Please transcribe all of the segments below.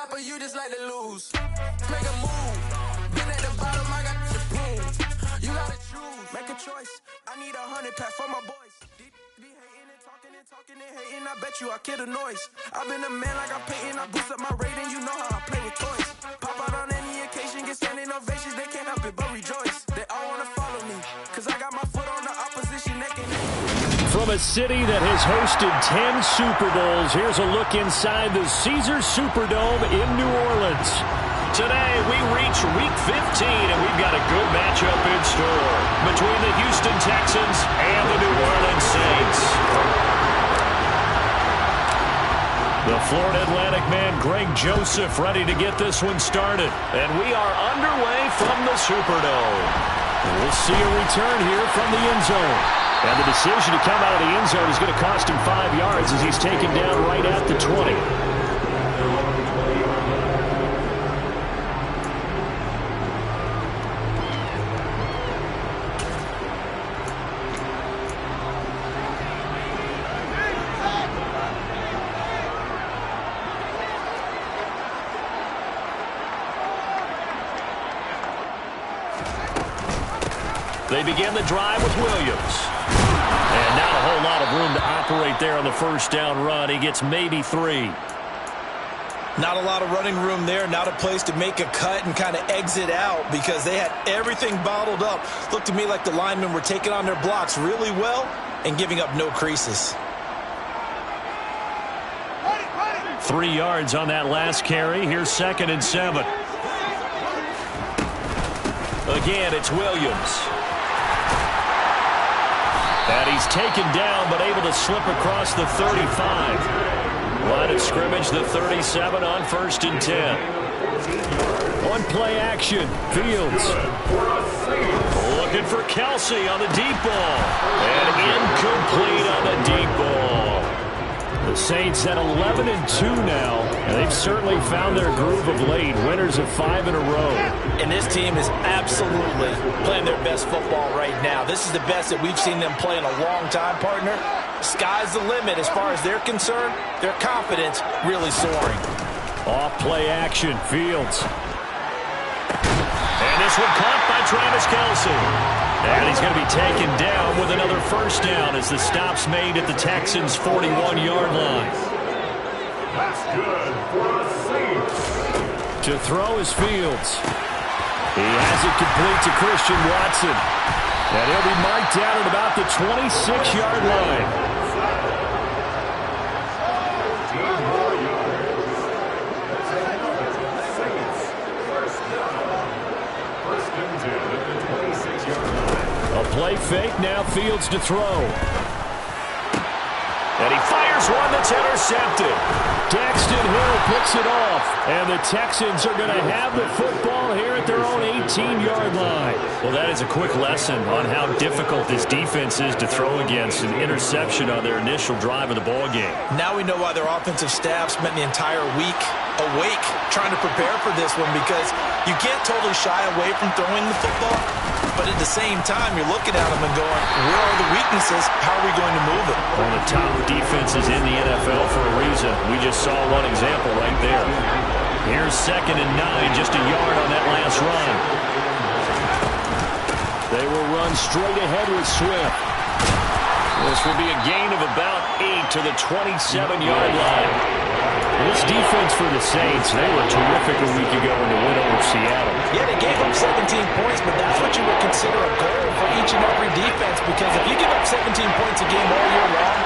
top, but you just like to lose. Make a move. Been at the bottom, I got to prove. You gotta choose. Make a choice. I need 100 pack for my boys. Be hating and talking and hating. I bet you I kill the noise. I've been a man like I'm Peyton. I boost up my rating. You know how I play with toys. Pop out on any occasion, get standing ovations. They can't help it but rejoice. They all wanna follow me, cause I got my foot on the opposition neck and neck. From a city that has hosted 10 Super Bowls, here's a look inside the Caesars Superdome in New Orleans. Today, we reach Week 15, and we've got a good matchup in store between the Houston Texans and the New Orleans Saints. The Florida Atlantic man, Greg Joseph, ready to get this one started. And we are underway from the Superdome. We'll see a return here from the end zone. And the decision to come out of the end zone is going to cost him 5 yards as he's taken down right at the 20. They begin the drive with Williams. And not a whole lot of room to operate there on the first down run. He gets maybe 3. Not a lot of running room there. Not a place to make a cut and kind of exit out because they had everything bottled up. Looked to me like the linemen were taking on their blocks really well and giving up no creases. 3 yards on that last carry. Here's 2nd and 7. Again, it's Williams. And he's taken down, but able to slip across the 35. Line of scrimmage, the 37 on 1st and 10. On play action, Fields. Looking for Kelsey on the deep ball. And incomplete on the deep ball. The Saints at 11-2 now, and they've certainly found their groove of late. Winners of 5 in a row. And this team is absolutely playing their best football right now. This is the best that we've seen them play in a long time, partner. Sky's the limit as far as they're concerned. Their confidence really soaring. Off play action, Fields. And this one caught by Travis Kelce. And he's going to be taken down with another first down as the stop's made at the Texans' 41-yard line. That's good for the Saints. To throw is Fields. He has it complete to Christian Watson. And he'll be marked down at about the 26-yard line. Play fake, now Fields to throw. And he fires one that's intercepted. Daxton Hill picks it off. And the Texans are going to have the football here at their own 18-yard line. Well, that is a quick lesson on how difficult this defense is to throw against. An interception on their initial drive of the ball game. Now we know why their offensive staff spent the entire week awake trying to prepare for this one, because you can't totally shy away from throwing the football. But at the same time, you're looking at them and going, where are the weaknesses? How are we going to move it? One of the top defenses in the NFL for a reason. We just saw one example right there. Here's 2nd and 9, just a yard on that last run. They will run straight ahead with Swift. This will be a gain of about 8 to the 27-yard line. This defense for the Saints, they were terrific a week ago in the win over Seattle. Yeah, they gave up 17 points, but that's what you would consider a goal for each and every defense, because if you give up 17 points a game all year long,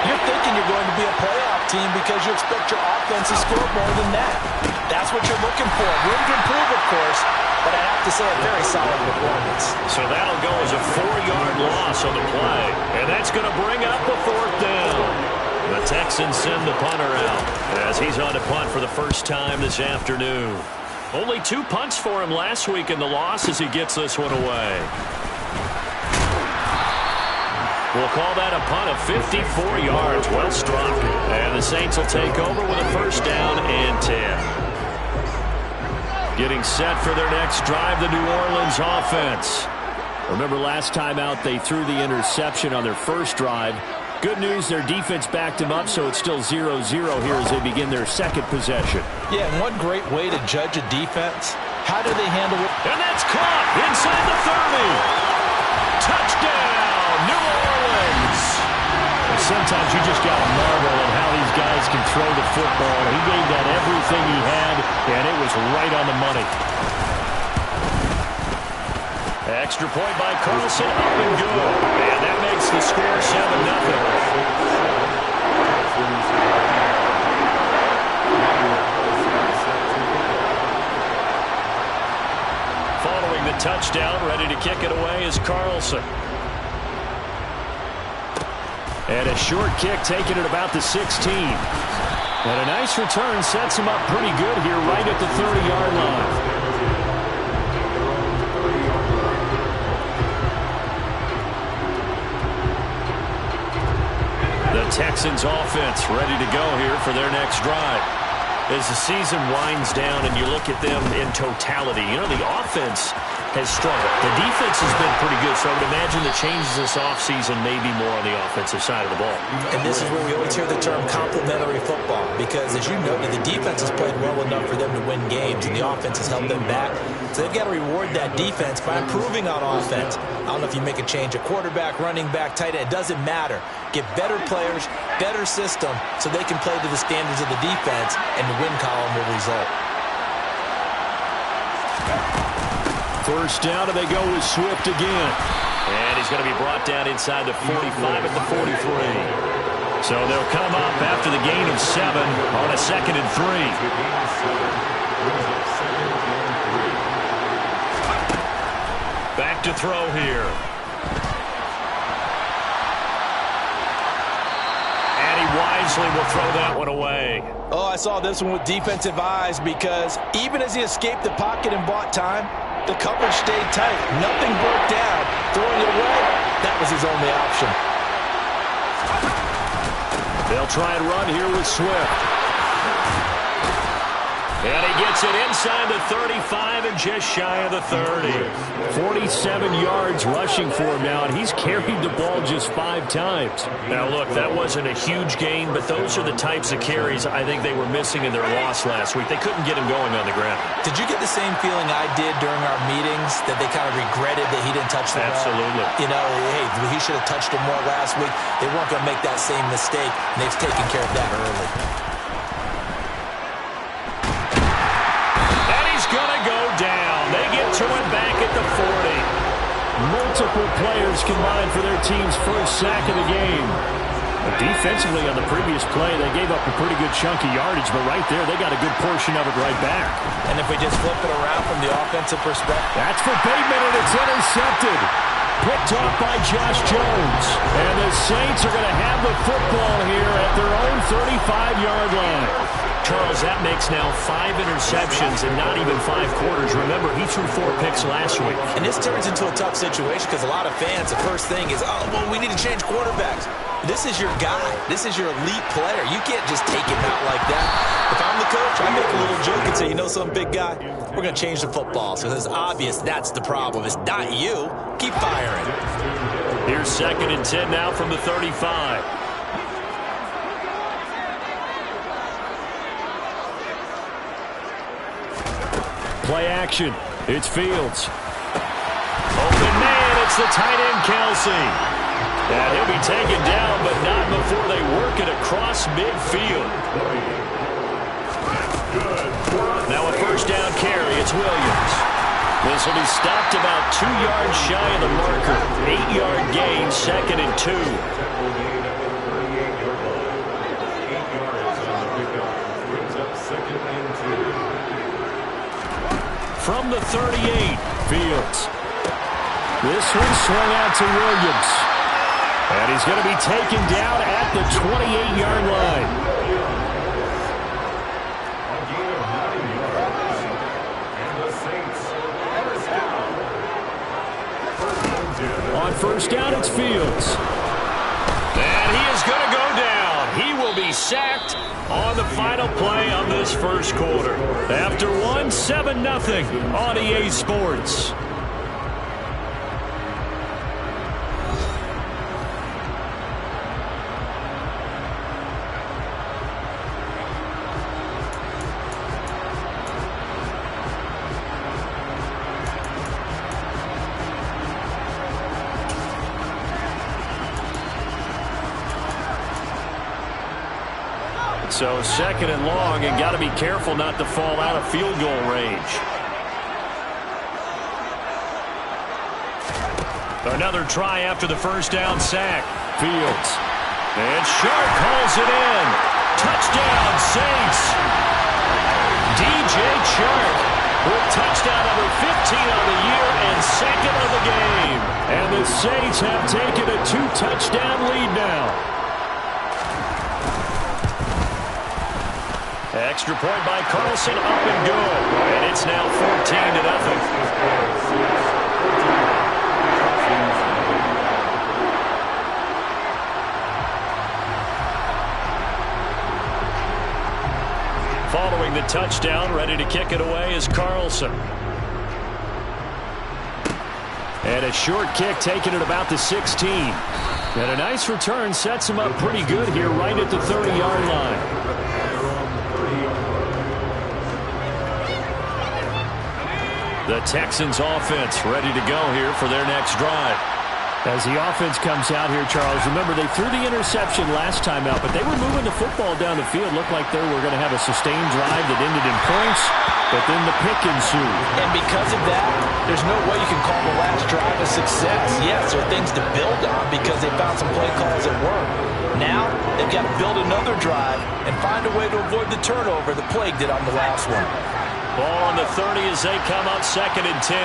you're thinking you're going to be a playoff team because you expect your offense to score more than that. That's what you're looking for. Room to improve, of course, but I have to say a very solid performance. So that'll go as a 4-yard loss on the play, and that's going to bring up a 4th down. The Texans send the punter out as he's on to punt for the first time this afternoon. Only 2 punts for him last week in the loss as he gets this one away. We'll call that a punt of 54 yards. Well struck. And the Saints will take over with a first down and 10. Getting set for their next drive, the New Orleans offense. Remember last time out they threw the interception on their first drive. Good news, their defense backed him up, so it's still 0-0 here as they begin their second possession. Yeah, and one great way to judge a defense, how do they handle it? And that's caught inside the 30. Touchdown, New Orleans. And sometimes you just got to marvel at how these guys can throw the football. He gave that everything he had, and it was right on the money. Extra point by Carlson, up and good. And that makes the score 7-0. Following the touchdown, ready to kick it away is Carlson. And a short kick taken at about the 16. And a nice return sets him up pretty good here right at the 30-yard line. The Texans offense ready to go here for their next drive. As the season winds down and you look at them in totality, you know, the offense has struggled. The defense has been pretty good, so I would imagine the changes this offseason may be more on the offensive side of the ball. And this is where we always hear the term complementary football, because as you noted, the defense has played well enough for them to win games, and the offense has held them back. So they've got to reward that defense by improving on offense. I don't know if you make a change at quarterback, running back, tight end. It doesn't matter. Get better players, better system, so they can play to the standards of the defense, and the win column will result. First down, and they go with Swift again. And he's going to be brought down inside the 45 at the 43. So they'll come up after the gain of 7 on a 2nd and 3. Back to throw here. And he wisely will throw that one away. Oh, I saw this one with defensive eyes, because even as he escaped the pocket and bought time, the coverage stayed tight. Nothing broke down. Throwing it away, that was his only option. They'll try and run here with Swift. And he gets it inside the 35 and just shy of the 30. 47 yards rushing for him now, and he's carried the ball just 5 times. Now, look, that wasn't a huge gain, but those are the types of carries I think they were missing in their loss last week. They couldn't get him going on the ground. Did you get the same feeling I did during our meetings, that they kind of regretted that he didn't touch the ball? Absolutely. You know, hey, he should have touched it more last week. They weren't going to make that same mistake, and they've taken care of that early. They get to it back at the 40. Multiple players combined for their team's first sack of the game. But defensively on the previous play, they gave up a pretty good chunk of yardage, but right there, they got a good portion of it right back. And if we just flip it around from the offensive perspective. That's for Bateman, and it's intercepted. Picked off by Josh Jones. And the Saints are going to have the football here at their own 35-yard line. Charles, that makes now 5 interceptions in not even 5 quarters. Remember, he threw 4 picks last week. And this turns into a tough situation because a lot of fans, the first thing is, oh, well, we need to change quarterbacks. This is your guy. This is your elite player. You can't just take him out like that. If I'm the coach, I make a little joke and say, you know some big guy, we're going to change the football. So it's obvious that's the problem. It's not you. Keep firing. Here's 2nd and 10 now from the 35. Play action. It's Fields. Open man. It's the tight end, Kelsey. And he'll be taken down, but not before they work it across midfield. Now a first down carry. It's Williams. This will be stopped about 2 yards shy of the marker. 8-yard gain, 2nd and 2. From the 38, Fields. This one swung out to Williams. And he's going to be taken down at the 28-yard line. On first down, it's Fields. And he is going to go down. He will be sacked on the final play of this first quarter. After 7-0 on EA Sports. So second and long, and got to be careful not to fall out of field goal range. Another try after the first down sack. Fields. And Sharp hauls it in. Touchdown, Saints. DJ Chark with touchdown number 15 on the year and second of the game. And the Saints have taken a 2-touchdown lead now. Extra point by Carlson, up and good. And it's now 14-0. Following the touchdown, ready to kick it away is Carlson. And a short kick taken at about the 16. And a nice return sets him up pretty good here right at the 30-yard line. The Texans offense ready to go here for their next drive. As the offense comes out here, Charles, remember they threw the interception last time out, but they were moving the football down the field. Looked like they were going to have a sustained drive that ended in points, but then the pick ensued. And because of that, there's no way you can call the last drive a success. Yes, there are things to build on because they found some play calls that work. Now, they've got to build another drive and find a way to avoid the turnover the plague did on the last one. Ball on the 30 as they come up second and 10.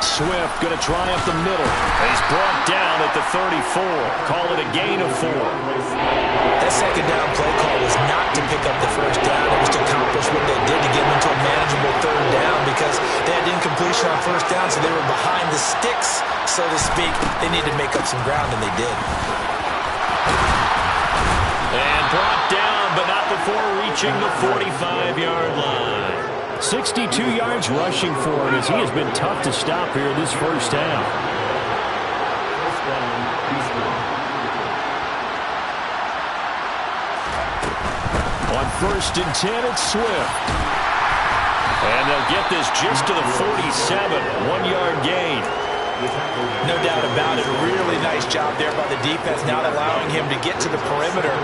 Swift going to try up the middle. He's brought down at the 34. Call it a gain of 4. That second down play call was not to pick up the first down. It was to accomplish what they did to get them into a manageable third down because they had incompletion on first down, so they were behind the sticks, so to speak. They needed to make up some ground, and they did. And brought down, but not before reaching the 45-yard line. 62 yards rushing for him as he has been tough to stop here this first half. On first and 10, it's Swift. And they'll get this just to the 47, 1-yard gain. No doubt about it. Really nice job there by the defense, not allowing him to get to the perimeter.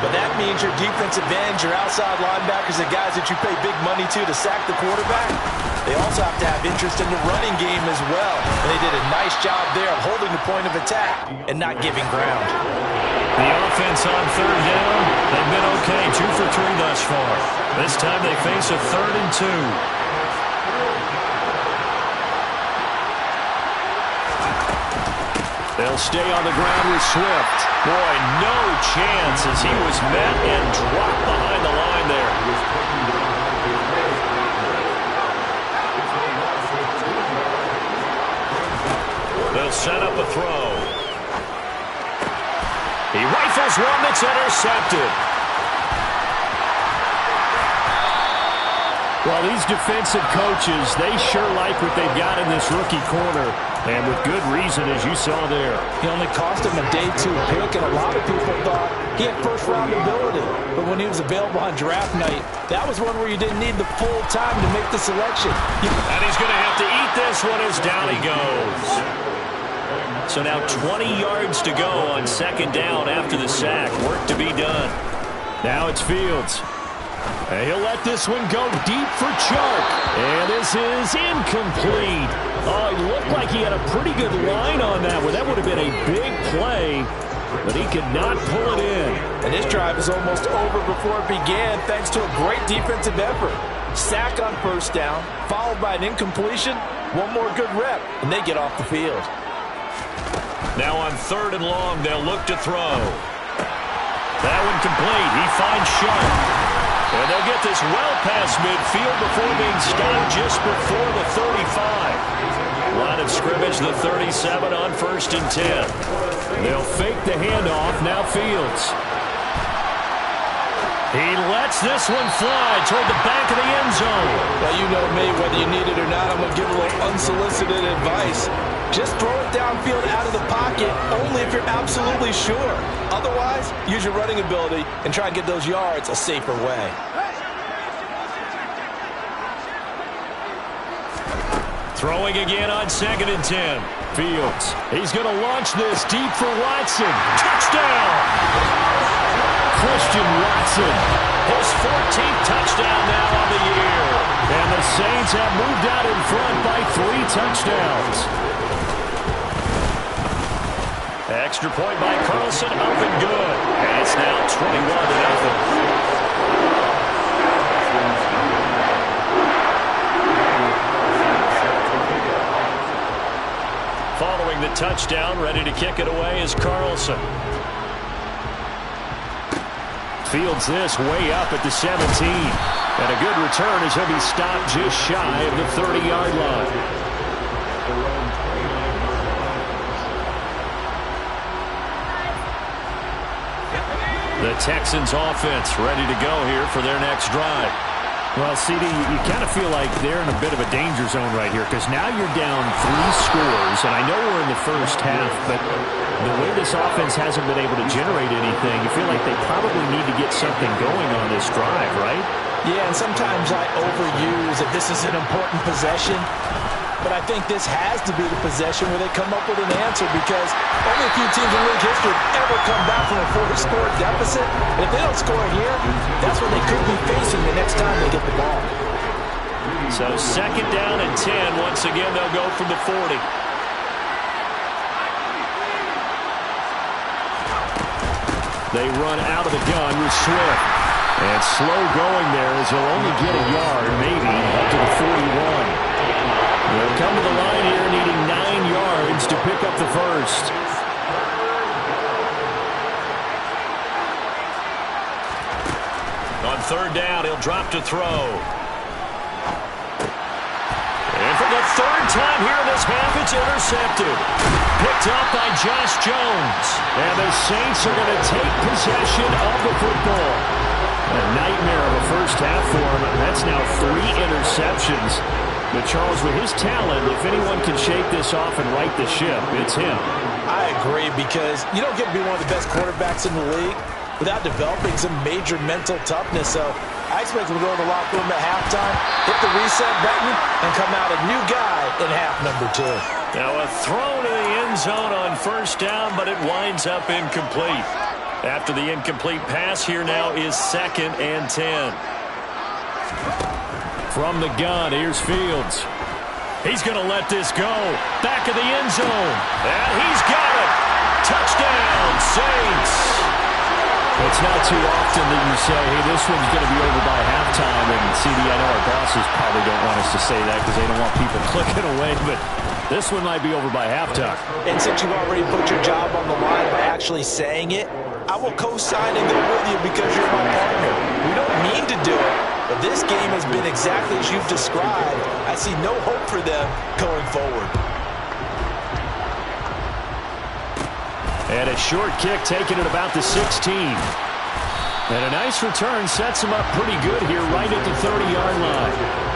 But that means your defensive ends, your outside linebackers, the guys that you pay big money to sack the quarterback, they also have to have interest in the running game as well. And they did a nice job there of holding the point of attack and not giving ground. The offense on third down, they've been okay, 2 for 3 thus far. This time they face a 3rd and 2. They'll stay on the ground with Swift. Boy, no chance as he was met and dropped behind the line there. They'll set up a throw. He rifles one that's intercepted. Well, these defensive coaches, they sure like what they've got in this rookie corner. And with good reason, as you saw there. He only cost him a day 2 pick, and a lot of people thought he had first-round ability. But when he was available on draft night, that was one where you didn't need the full time to make the selection. And he's going to have to eat this one as down he goes. So now 20 yards to go on second down after the sack. Work to be done. Now it's Fields. And he'll let this one go deep for Chark. And this is incomplete. Oh, he looked like he had a pretty good line on that one. That would have been a big play, but he could not pull it in. And this drive is almost over before it began thanks to a great defensive effort. Sack on first down, followed by an incompletion, one more good rep, and they get off the field. Now on 3rd and long, they'll look to throw. That one complete. He finds Sharp. And they'll get this well past midfield before being stopped just before the 35. Line of scrimmage, the 37 on 1st and 10. They'll fake the handoff. Now Fields. He lets this one fly toward the back of the end zone. Well, you know me, whether you need it or not, I'm going to give a little unsolicited advice. Just throw it downfield out of the pocket only if you're absolutely sure. Otherwise, use your running ability and try and get those yards a safer way. Throwing again on 2nd and 10. Fields. He's going to launch this deep for Watson. Touchdown! Christian Watson. His 14th touchdown now on the year. And the Saints have moved out in front by 3 touchdowns. Extra point by Carlson, up and good. And it's now 21-0. Following the touchdown, ready to kick it away is Carlson. Fields this way up at the 17. And a good return as he'll be stopped just shy of the 30-yard line. The Texans offense ready to go here for their next drive. Well, CD, you kind of feel like they're in a bit of a danger zone right here because now you're down 3 scores, and I know we're in the first half, but the way this offense hasn't been able to generate anything, you feel like they probably need to get something going on this drive, right? Yeah, and sometimes I overuse that this is an important possession, but I think this has to be the possession where they come up with an answer because only a few teams in league history have ever come back from a 4-score deficit. And if they don't score here, that's what they could be facing the next time they get the ball. So 2nd down and 10. Once again, they'll go from the 40. They run out of the gun with Swift. And slow going there as he'll only get a yard, maybe, up to the 41. They'll come to the line here needing 9 yards to pick up the first. On 3rd down, he'll drop to throw. And for the 3rd time here in this half, it's intercepted. Picked up by Josh Jones. And the Saints are going to take possession of the football. A nightmare of a first half for him. That's now 3 interceptions. But Charles, with his talent, if anyone can shake this off and right the ship, it's him. I agree because you don't get to be one of the best quarterbacks in the league without developing some major mental toughness. So I expect him to go in the locker room at halftime, hit the reset button, and come out a new guy in half number 2. Now a throw to the end zone on 1st down, but it winds up incomplete. After the incomplete pass, here now is 2nd and 10. From the gun, here's Fields. He's going to let this go. Back of the end zone. And he's got it. Touchdown, Saints. It's not too often that you say, hey, this one's going to be over by halftime. And CD, I know our bosses probably don't want us to say that because they don't want people clicking away. But this one might be over by halftime. And since you've already put your job on the line by actually saying it, I will co-sign and go with you because you're my partner. We don't mean to do it. But this game has been exactly as you've described. I see no hope for them going forward. And a short kick taken at about the 16. And a nice return sets him up pretty good here right at the 30-yard line.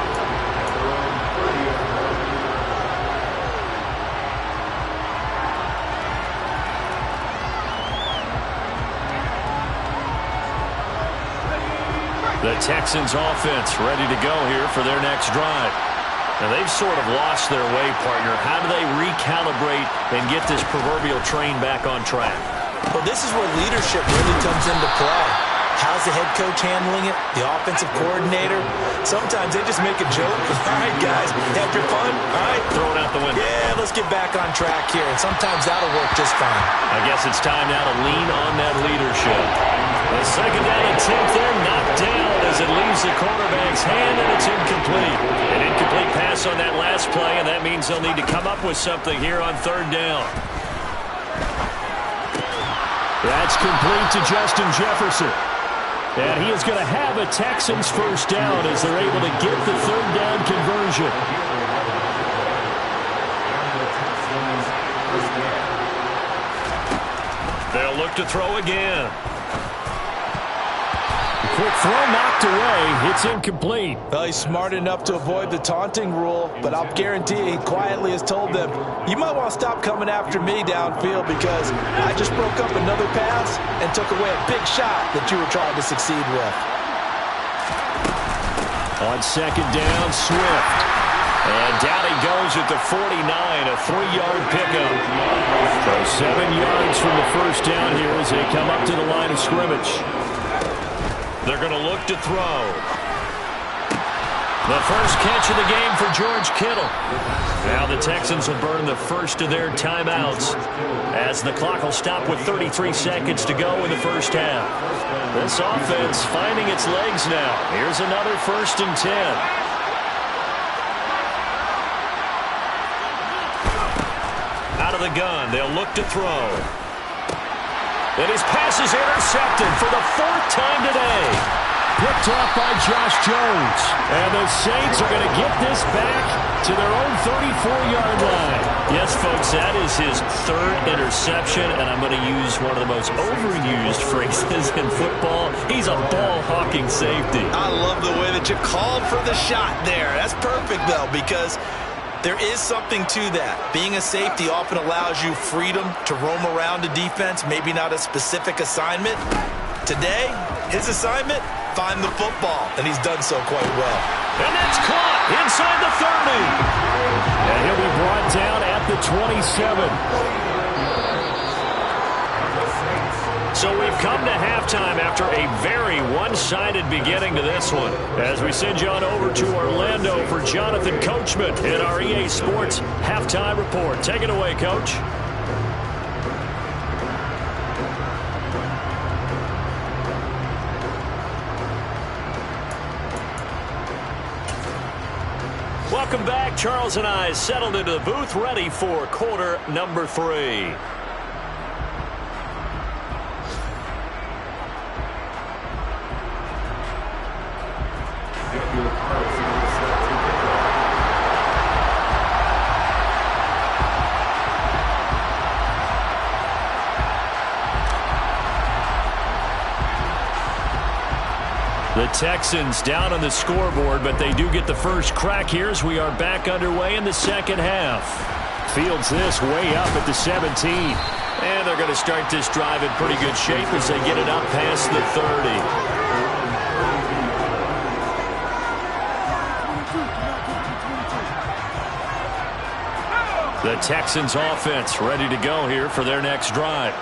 The Texans offense ready to go here for their next drive. Now they've sort of lost their way, partner. How do they recalibrate and get this proverbial train back on track? Well, this is where leadership really comes into play. How's the head coach handling it? The offensive coordinator? Sometimes they just make a joke. All right, guys, have your fun? All right. Throw it out the window. Yeah, let's get back on track here. And sometimes that'll work just fine. I guess it's time now to lean on that leadership. The 2nd down and 10th, they're knocked down as it leaves the quarterback's hand, and it's incomplete. An incomplete pass on that last play, and that means they'll need to come up with something here on 3rd down. That's complete to Justin Jefferson. And he is going to have a Texans first down as they're able to get the 3rd down conversion. They'll look to throw again. Quick throw knocked away. It's incomplete. Well, he's smart enough to avoid the taunting rule, but I'll guarantee he quietly has told them, you might want to stop coming after me downfield because I just broke up another pass and took away a big shot that you were trying to succeed with. On 2nd down, Swift. And down he goes at the 49, a 3-yard pickup. So 7 yards from the first down here as they come up to the line of scrimmage. They're going to look to throw. The first catch of the game for George Kittle. Now the Texans will burn the first of their timeouts as the clock will stop with 33 seconds to go in the first half. This offense finding its legs now. Here's another 1st and 10. Out of the gun, they'll look to throw. And his pass is intercepted for the 4th time today. Picked off by Josh Jones. And the Saints are going to get this back to their own 34-yard line. Yes, folks, that is his 3rd interception, and I'm going to use one of the most overused phrases in football. He's a ball-hawking safety. I love the way that you called for the shot there. That's perfect, though, because there is something to that. Being a safety often allows you freedom to roam around a defense, maybe not a specific assignment. Today, his assignment, find the football, and he's done so quite well. And that's caught inside the 30. And he'll be brought down at the 27. So we've come to halftime after a very one-sided beginning to this one. As we send you on over to Orlando for Jonathan Coachman in our EA Sports Halftime Report. Take it away, Coach. Welcome back. Charles and I settled into the booth, ready for quarter number 3. The Texans down on the scoreboard, but they do get the first crack here as we are back underway in the second half. Fields this way up at the 17. And they're going to start this drive in pretty good shape as they get it up past the 30. The Texans offense ready to go here for their next drive.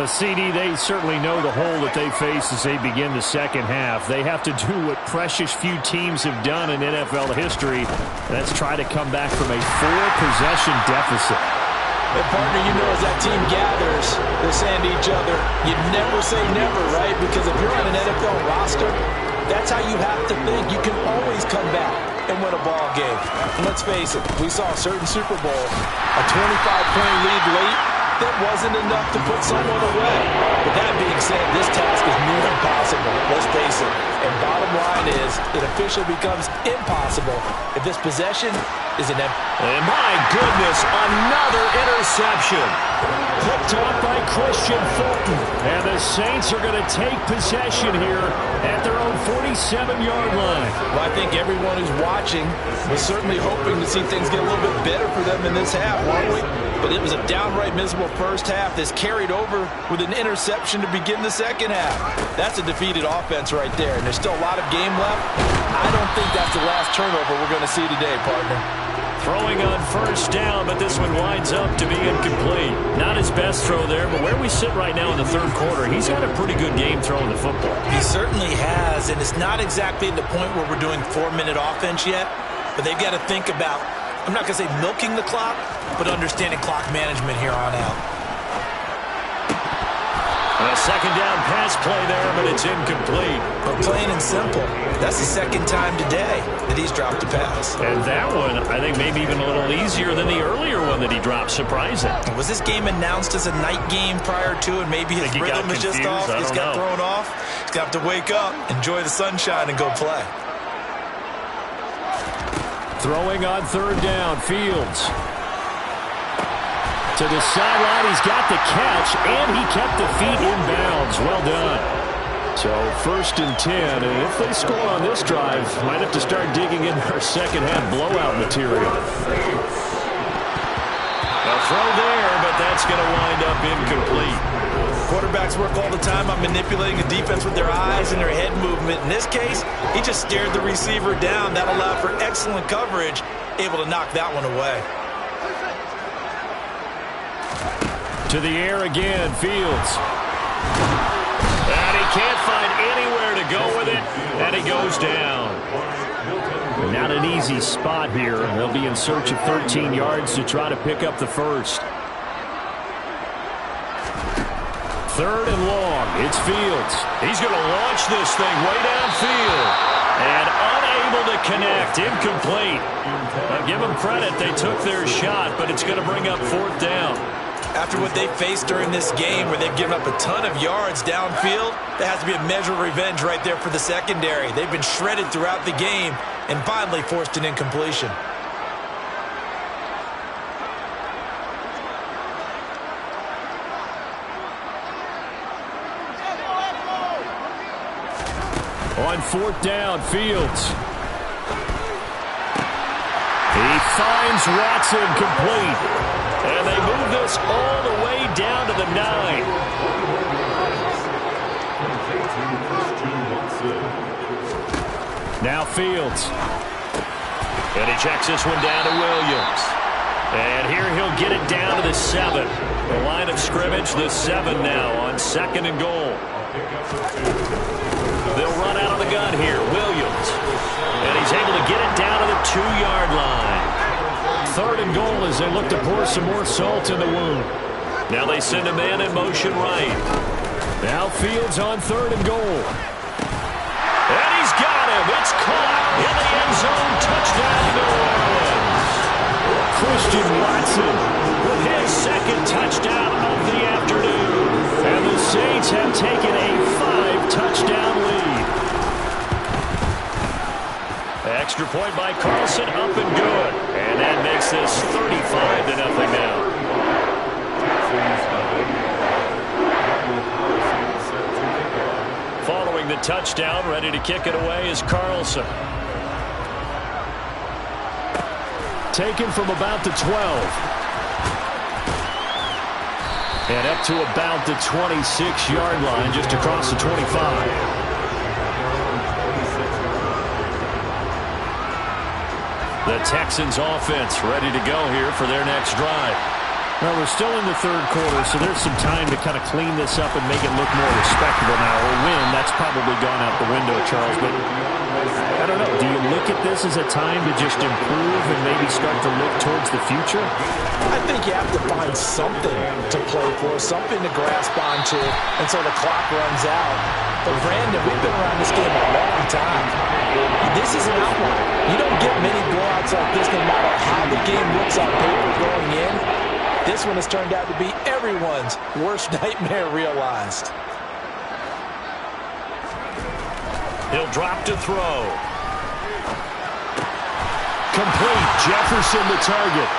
CD, they certainly know the hole that they face as they begin the second half. They have to do what precious few teams have done in NFL history. That's try to come back from a 4-possession deficit. Hey, partner, you know as that team gathers, they're saying to each other, you never say never, right? Because if you're on an NFL roster, that's how you have to think. You can always come back and win a ball game. And let's face it, we saw a certain Super Bowl, a 25-point lead late. That wasn't enough to put someone away. But that being said, this task is near impossible. Let's face it. And bottom line is, it officially becomes impossible if this possession is an empty. And my goodness, another interception. Picked off by Christian Fulton. And the Saints are going to take possession here at their own 47-yard line. Well, I think everyone who's watching was certainly hoping to see things get a little bit better for them in this half, weren't we? But it was a downright miserable first half that's carried over with an interception to begin the second half. That's a defeated offense right there, and there's still a lot of game left. I don't think that's the last turnover we're going to see today, partner. Throwing on first down, but this one winds up to be incomplete. Not his best throw there, but where we sit right now in the third quarter, he's got a pretty good game throwing the football. He certainly has, and it's not exactly at the point where we're doing 4-minute offense yet, but they've got to think about, I'm not going to say milking the clock, but understanding clock management here on out. A second down pass play there, but it's incomplete. But plain and simple, that's the second time today that he's dropped a pass. And that one, I think, maybe even a little easier than the earlier one that he dropped. Surprising. Was this game announced as a night game prior to, and maybe his rhythm is just off? He's got thrown off. He's got to wake up, enjoy the sunshine, and go play. Throwing on third down, Fields. To the sideline, he's got the catch, and he kept the feet in bounds. Well done. So 1st and 10, and if they score on this drive, might have to start digging in our second half blowout material. A throw there, but that's going to wind up incomplete. Quarterbacks work all the time on manipulating a defense with their eyes and their head movement. In this case, he just stared the receiver down. That allowed for excellent coverage, able to knock that one away. To the air again, Fields. And he can't find anywhere to go with it, and he goes down. Not an easy spot here. They'll be in search of 13 yards to try to pick up the first. Third and long. It's Fields. He's going to launch this thing way downfield. And unable to connect. Incomplete. I'll give them credit. They took their shot, but it's going to bring up fourth down. After what they faced during this game where they've given up a ton of yards downfield, there has to be a measure of revenge right there for the secondary. They've been shredded throughout the game and finally forced an incompletion. On fourth down, Fields. He finds Watson complete. And they move this all the way down to the 9. Now Fields. And he checks this one down to Williams. And here he'll get it down to the 7. The line of scrimmage, the 7 now on 2nd and goal. They'll run out of the gun here. Williams. And he's able to get it down to the 2-yard line. 3rd and goal as they look to pour some more salt in the wound. Now they send a man in motion right. Now Fields on 3rd and goal. And he's got him. It's caught in the end zone. Touchdown, New Orleans. Christian Watson with his 2nd touchdown of the afternoon. And the Saints have taken a 5-touchdown lead. Extra point by Carlson, up and good. And that makes this 35-0 now. Following the touchdown, ready to kick it away is Carlson. Taken from about the 12. And up to about the 26-yard line, just across the 25. The Texans offense ready to go here for their next drive. Well, we're still in the 3rd quarter, so there's some time to kind of clean this up and make it look more respectable now. Or win, that's probably gone out the window, Charles. But I don't know. Do you look at this as a time to just improve and maybe start to look towards the future? I think you have to find something to play for, something to grasp onto until the clock runs out. But Brandon, we've been around this game a long time. This is an outlier. You don't get many blowouts like this no matter how the game looks on paper going in. This one has turned out to be everyone's worst nightmare realized. He'll drop to throw. Complete. Jefferson the target.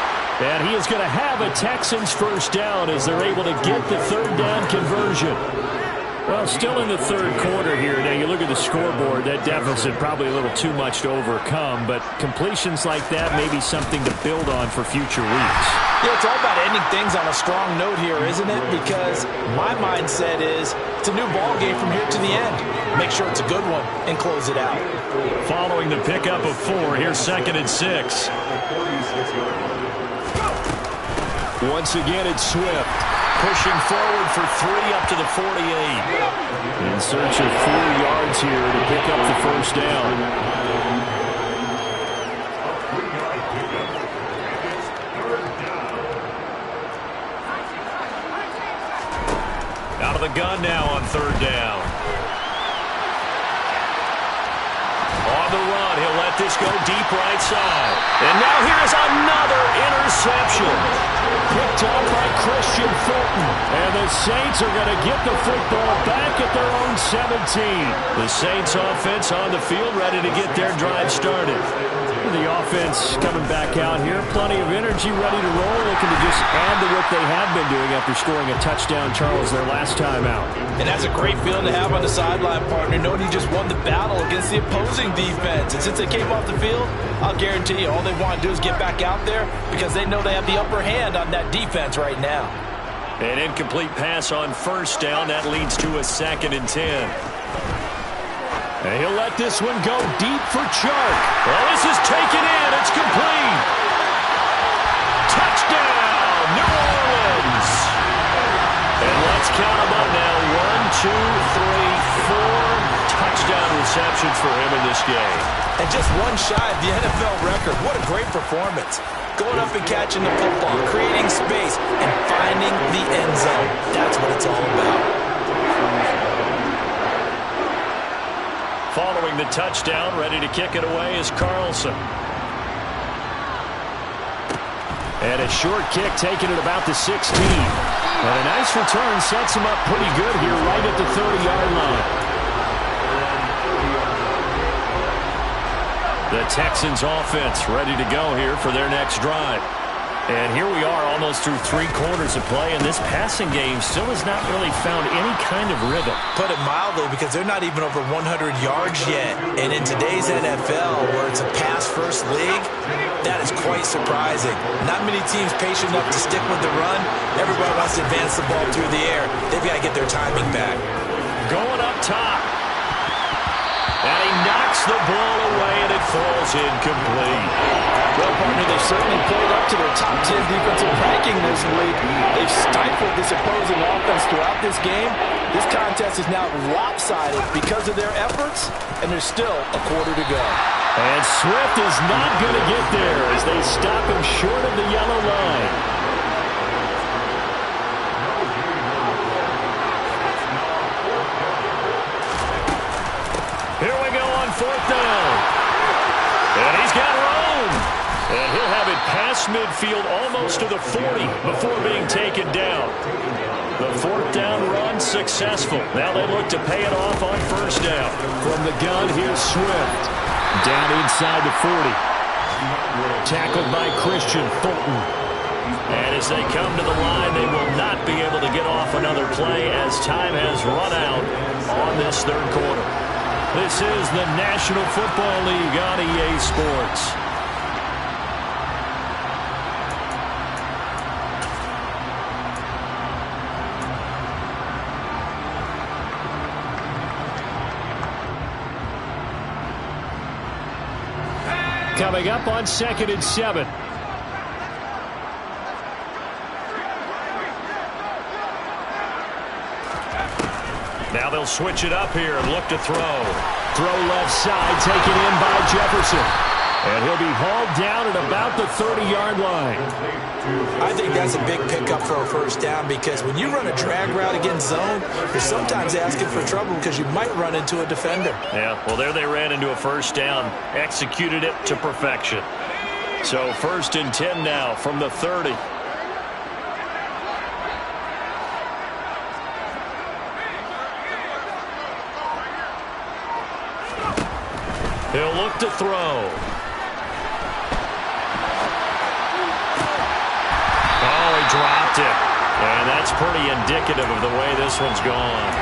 And he is going to have a Texans first down as they're able to get the 3rd down conversion. Well, still in the 3rd quarter here. Now, you look at the scoreboard, that deficit probably a little too much to overcome, but completions like that may be something to build on for future weeks. Yeah, it's all about ending things on a strong note here, isn't it? Because my mindset is it's a new ball game from here to the end. Make sure it's a good one and close it out. Following the pickup of 4, here's 2nd and 6. Once again, it's Swift. Pushing forward for 3 up to the 48. In search of 4 yards here to pick up the first down. Out of the gun now on 3rd down. On the run, he'll let this go deep right side. And now here's another interception. Picked off by Christian Fulton. And the Saints are going to get the football back at their own 17. The Saints offense on the field ready to get their drive started. The offense coming back out here. Plenty of energy, ready to roll. Looking to just add to what they have been doing after scoring a touchdown, Charles, their last time out. And that's a great feeling to have on the sideline, partner, knowing you just won the battle against the opposing defense. And since they came off the field, I'll guarantee you all they want to do is get back out there because they know they have the upper hand on that defense right now. An incomplete pass on first down. That leads to a 2nd and 10. And he'll let this one go deep for Chark. Well, this is taken in. It's complete. Touchdown, New Orleans. And let's count them up now. 1, 2, 3, 4 touchdown receptions for him in this game. And just one shy of the NFL record. What a great performance. Going up and catching the football, creating space, and finding the end zone. That's what it's all about. Following the touchdown, ready to kick it away is Carlson. And a short kick taken at about the 16. And a nice return sets him up pretty good here right at the 30-yard line. The Texans offense ready to go here for their next drive. And here we are almost through 3 quarters of play, and this passing game still has not really found any kind of rhythm. Put it mildly, because they're not even over 100 yards yet. And in today's NFL, where it's a pass-first league, that is quite surprising. Not many teams patient enough to stick with the run. Everybody wants to advance the ball through the air. They've got to get their timing back. Going up top. And he knocks the ball away, and it falls incomplete. Well, partner, they've certainly played up to their top 10 defensive ranking this week. They've stifled this opposing offense throughout this game. This contest is now lopsided because of their efforts, and there's still a quarter to go. And Swift is not going to get there as they stop him short of the yellow line. Here we go on 4th down. And he's got room. And he'll have it past midfield almost to the 40 before being taken down. The 4th down run successful. Now they look to pay it off on 1st down. From the gun, here's Swift. Down inside the 40. Tackled by Christian Fulton. And as they come to the line, they will not be able to get off another play as time has run out on this 3rd quarter. This is the National Football League on EA Sports. Coming up on 2nd and 7. Now they'll switch it up here and look to throw. Throw left side, taken in by Jefferson. And he'll be hauled down at about the 30-yard line. I think that's a big pickup for a 1st down, because when you run a drag route against zone, you're sometimes asking for trouble because you might run into a defender. Yeah, well, there they ran into a 1st down, executed it to perfection. So 1st and 10 now from the 30. He'll look to throw. Oh, he dropped it. And that's pretty indicative of the way this one's gone.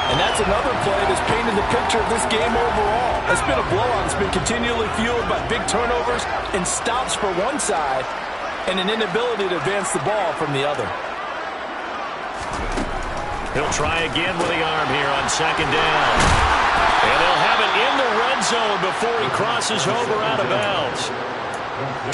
And that's another play that's painted the picture of this game overall. It's been a blowout. It's been continually fueled by big turnovers and stops for one side and an inability to advance the ball from the other. He'll try again with the arm here on 2nd down. And they'll have it in the red zone before he crosses over out of bounds.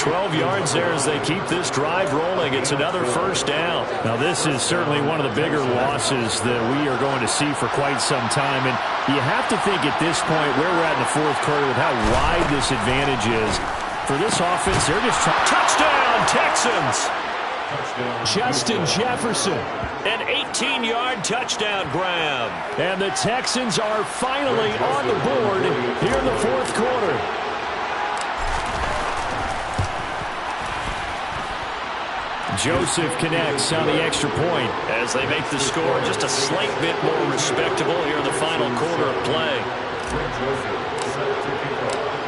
12 yards there as they keep this drive rolling. It's another 1st down. Now, this is certainly one of the bigger losses that we are going to see for quite some time. And you have to think at this point where we're at in the 4th quarter with how wide this advantage is. For this offense, they're just trying. Touchdown, Texans! Justin Jefferson. An 18-yard touchdown grab. And the Texans are finally on the board here in the 4th quarter. Joseph connects on the extra point. As they make the score just a slight bit more respectable here in the final quarter of play.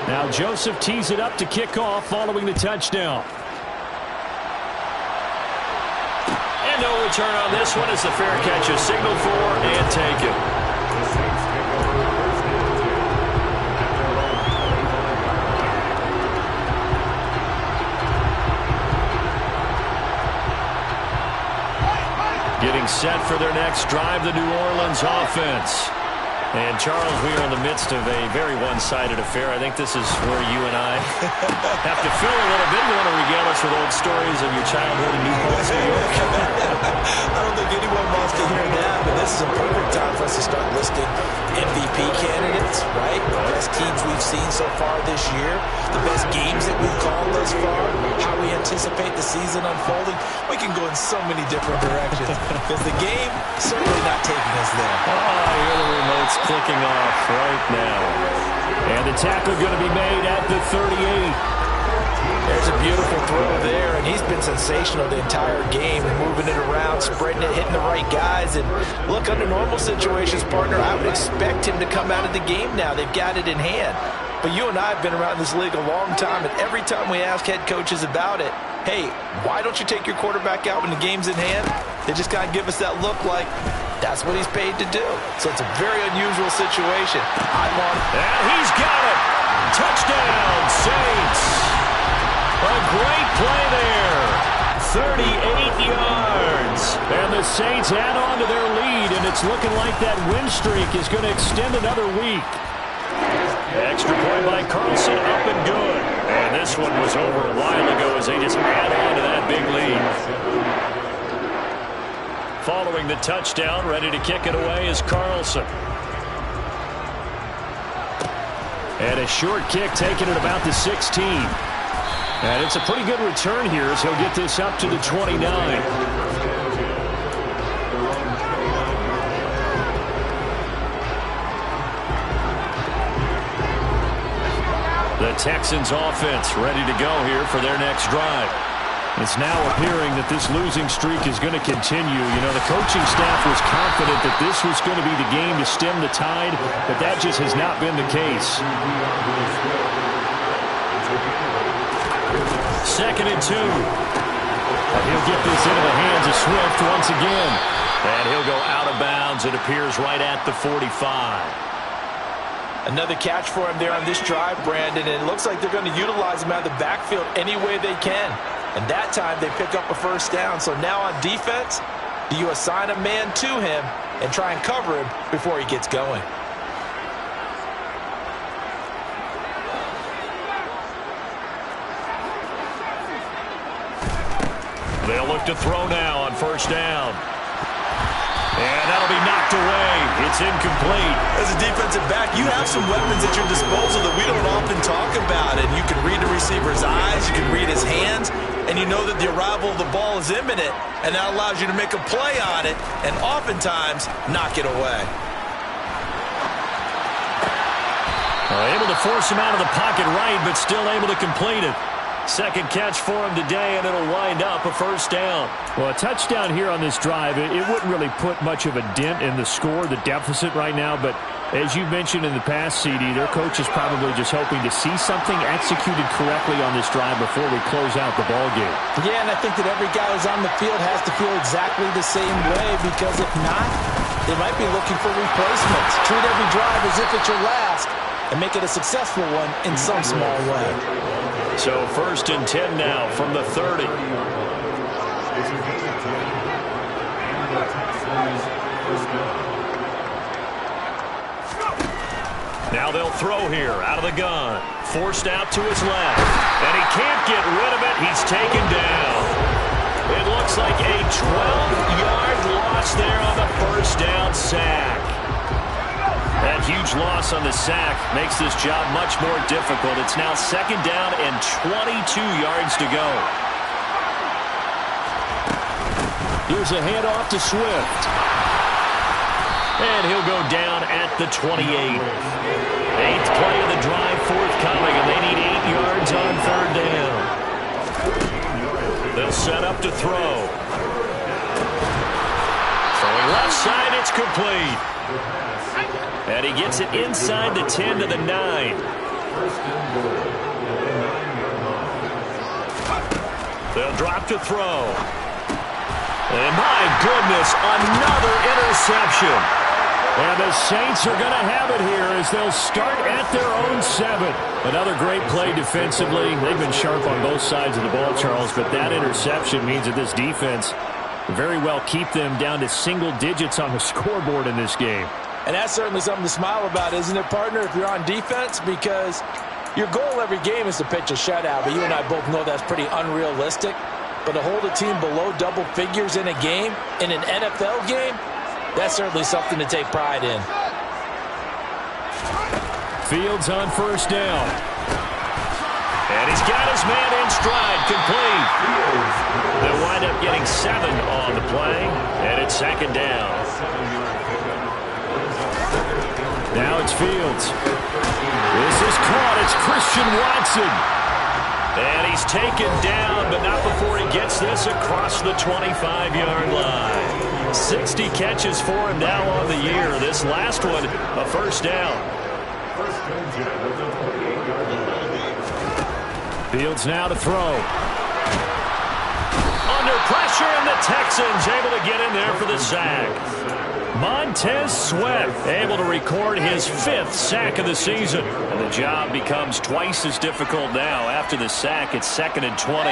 Now Joseph tees it up to kick off following the touchdown. And no return on this one as the fair catch is signaled for and taken. getting set for their next drive, the New Orleans offense. And, Charles, we are in the midst of a very one-sided affair. I think this is where you and I have to fill a little bit. You want to regale us with old stories of your childhood in New Paltz, New York? I don't think anyone wants to hear that, but this is a perfect time for us to start listing MVP candidates, right? The best teams we've seen so far this year, the best games that we've called thus far, how we anticipate the season unfolding. We can go in so many different directions because the game certainly not taking us there. Oh, hear the remote's clicking off right now. And the tackle going to be made at the 38. There's a beautiful throw there, and he's been sensational the entire game, moving it around, spreading it, hitting the right guys. And look, under normal situations, partner, I would expect him to come out of the game now. They've got it in hand. But you and I have been around this league a long time, and every time we ask head coaches about it, hey, why don't you take your quarterback out when the game's in hand? They just kind of give us that look like that's what he's paid to do. So it's a very unusual situation. And he's got it. Touchdown, Saints. A great play there. 38 yards. And the Saints add on to their lead, and it's looking like that win streak is going to extend another week. Extra point by Carlson, up and good. And this one was over a while ago as they just add on to that big lead. Following the touchdown, ready to kick it away is Carlson. And a short kick taken at about the 16. And it's a pretty good return here as he'll get this up to the 29. The Texans offense ready to go here for their next drive. It's now appearing that this losing streak is going to continue. You know, the coaching staff was confident that this was going to be the game to stem the tide, but that just has not been the case. 2nd and 2. And he'll get this into the hands of Swift once again. And he'll go out of bounds. It appears right at the 45. Another catch for him there on this drive, Brandon. And it looks like they're going to utilize him out of the backfield any way they can. And that time they pick up a first down. So now on defense, do you assign a man to him and try and cover him before he gets going? They'll look to throw now on first down. And that'll be knocked away. It's incomplete. As a defensive back, you have some weapons at your disposal that we don't often talk about. And you can read the receiver's eyes, you can read his hands, and you know that the arrival of the ball is imminent, and that allows you to make a play on it and oftentimes knock it away. Able to force him out of the pocket right, but still able to complete it. Second catch for him today, and it'll wind up a first down. Well, a touchdown here on this drive, it wouldn't really put much of a dent in the score, the deficit right now. But as you mentioned in the past, CD, their coach is probably just hoping to see something executed correctly on this drive before we close out the ball game. Yeah, and I think that every guy who's on the field has to feel exactly the same way, because if not, they might be looking for replacements. Treat every drive as if it's your last and make it a successful one in some small way. So 1st and 10 now from the 30. Now they'll throw here out of the gun. Forced out to his left. And he can't get rid of it. He's taken down. It looks like a 12-yard loss there on the first down sack. That huge loss on the sack makes this job much more difficult. It's now 2nd down and 22 yards to go. Here's a handoff to Swift. And he'll go down at the 28. 8th play of the drive forthcoming, and they need 8 yards on 3rd down. They'll set up to throw. Throwing left side, it's complete. And he gets it inside the 10 to the 9. They'll drop to throw. And my goodness, another interception. And the Saints are going to have it here as they'll start at their own 7. Another great play defensively. They've been sharp on both sides of the ball, Charles, but that interception means that this defense very well keep them down to single digits on the scoreboard in this game. And that's certainly something to smile about, isn't it, partner, if you're on defense? Because your goal every game is to pitch a shutout, but you and I both know that's pretty unrealistic. But to hold a team below double figures in a game, in an NFL game, that's certainly something to take pride in. Fields on first down. And he's got his man in stride, complete. They'll wind up getting 7 on the play, and it's second down. Now it's Fields. This is caught. It's Christian Watson. And he's taken down, but not before he gets this across the 25-yard line. 60 catches for him now on the year. This last one, a first down. Fields now to throw. Under pressure, and the Texans able to get in there for the sack. Montez Sweat able to record his 5th sack of the season. And the job becomes twice as difficult now. After the sack, it's 2nd and 20.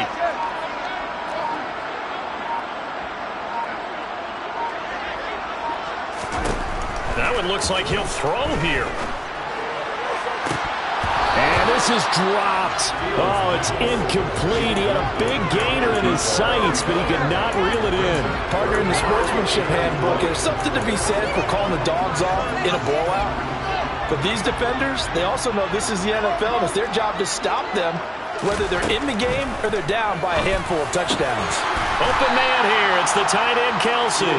That one looks like he'll throw here. And this is dropped. Oh, it's incomplete. He had a big gainer in his sights, but he could not reel it in. Partner, in the sportsmanship handbook, there's something to be said for calling the dogs off in a blowout. But these defenders, they also know this is the NFL, and it's their job to stop them, whether they're in the game or they're down by a handful of touchdowns. Open man here. It's the tight end, Kelsey.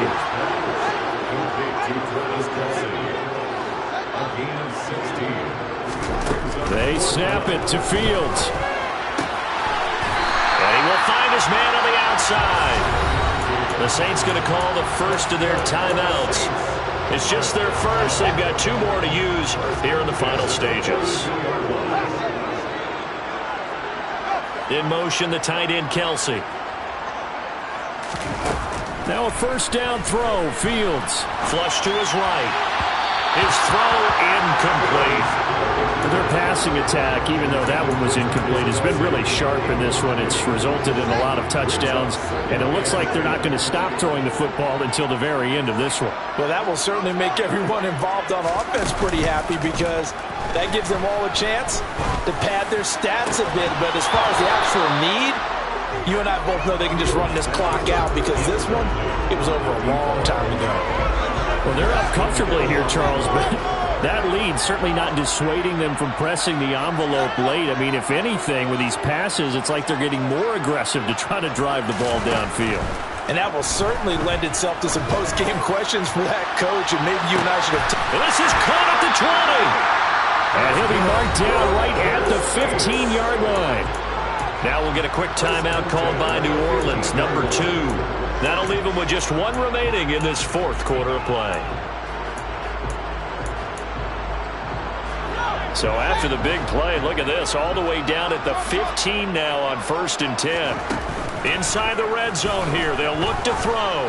They snap it to Fields. And he will find his man on the outside. The Saints going to call the first of their timeouts. It's just their first. They've got 2 more to use here in the final stages. In motion, the tight end, Kelsey. Now a first down throw. Fields. Flush to his right. His throw incomplete. Their passing attack, even though that one was incomplete, has been really sharp in this one. It's resulted in a lot of touchdowns, and it looks like they're not going to stop throwing the football until the very end of this one. Well, that will certainly make everyone involved on offense pretty happy, because that gives them all a chance to pad their stats a bit. But as far as the actual need, you and I both know they can just run this clock out, because this one, it was over a long time ago. Well, they're up comfortably here, Charles, but that lead certainly not dissuading them from pressing the envelope late. I mean, if anything, with these passes, it's like they're getting more aggressive to try to drive the ball downfield. And that will certainly lend itself to some post-game questions for that coach, and maybe you and I should have... This is caught at the 20. And he'll be marked down right at the 15-yard line. Now we'll get a quick timeout called by New Orleans, number 2. That'll leave them with just 1 remaining in this 4th quarter of play. So after the big play, look at this, all the way down at the 15 now on 1st and 10. Inside the red zone here, they'll look to throw.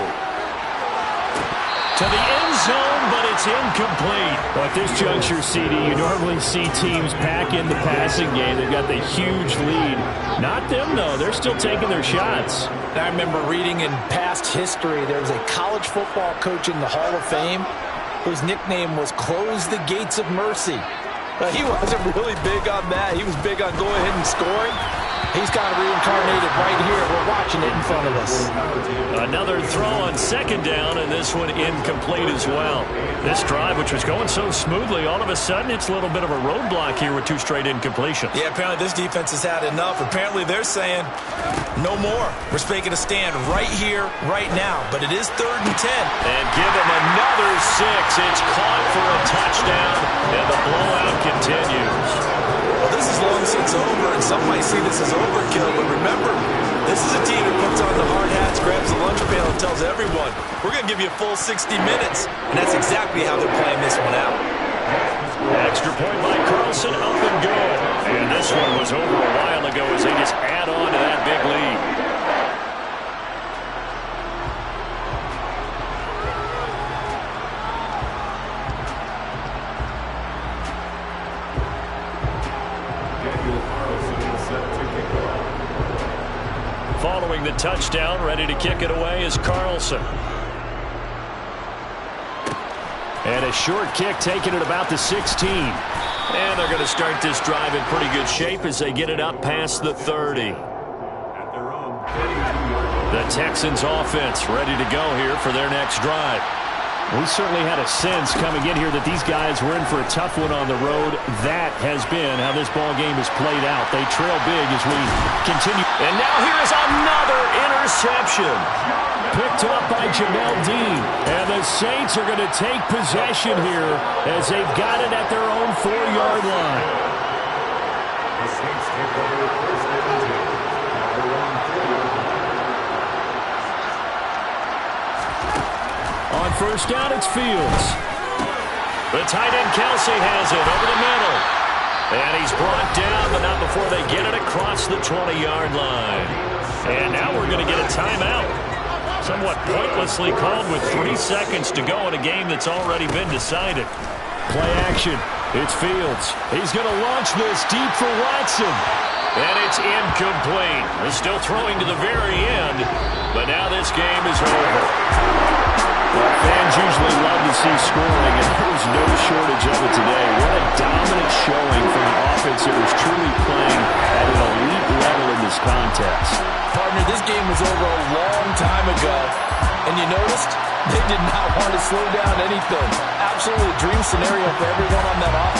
To the end zone, but it's incomplete. Well, at this juncture, CD, you normally see teams pack in the passing game. They've got the huge lead. Not them, though. They're still taking their shots. I remember reading in past history, there was a college football coach in the Hall of Fame whose nickname was Close the Gates of Mercy. He wasn't really big on that. He was big on going ahead and scoring. He's kind of reincarnated right here. We're watching it in front of us. Another throw on 2nd down, and this one incomplete as well. This drive, which was going so smoothly, all of a sudden it's a little bit of a roadblock here with 2 straight incompletions. Yeah, apparently this defense has had enough. Apparently they're saying no more. We're making a stand right here, right now. But it is 3rd and 10. And give them another 6. It's caught for a touchdown, and the blowout continues. Well, this is long since over, and some might see this as overkill, but remember, this is a team that puts on the hard hats, grabs the lunch pail, and tells everyone, we're going to give you a full 60 minutes, and that's exactly how they're playing this one out. Extra point by Carlson, up and go. And this one was over a while ago as they just add on to that big lead. following the touchdown. Ready to kick it away is Carlson. And a short kick taken at about the 16. And they're going to start this drive in pretty good shape as they get it up past the 30. The Texans offense ready to go here for their next drive. We certainly had a sense coming in here that these guys were in for a tough one on the road. That has been how this ball game has played out. They trail big as we continue. And now here is another interception. Picked up by Jamel Dean. And the Saints are going to take possession here as they've got it at their own 4-yard line. The Saints take over first and 10. On first down, it's Fields. The tight end Kelsey has it over the middle. And he's brought down, but not before they get it across the 20-yard line. And now we're going to get a timeout. Somewhat pointlessly called with 3 seconds to go in a game that's already been decided. Play action. It's Fields. He's going to launch this deep for Watson. And it's incomplete. They're still throwing to the very end, but now this game is over. Well, fans usually love to see scoring, and there was no shortage of it today. What a dominant showing from an offense that was truly playing at an elite level in this contest. Partner, this game was over a long time ago, and you noticed they did not want to slow down anything. Absolutely a dream scenario for everyone on that offense.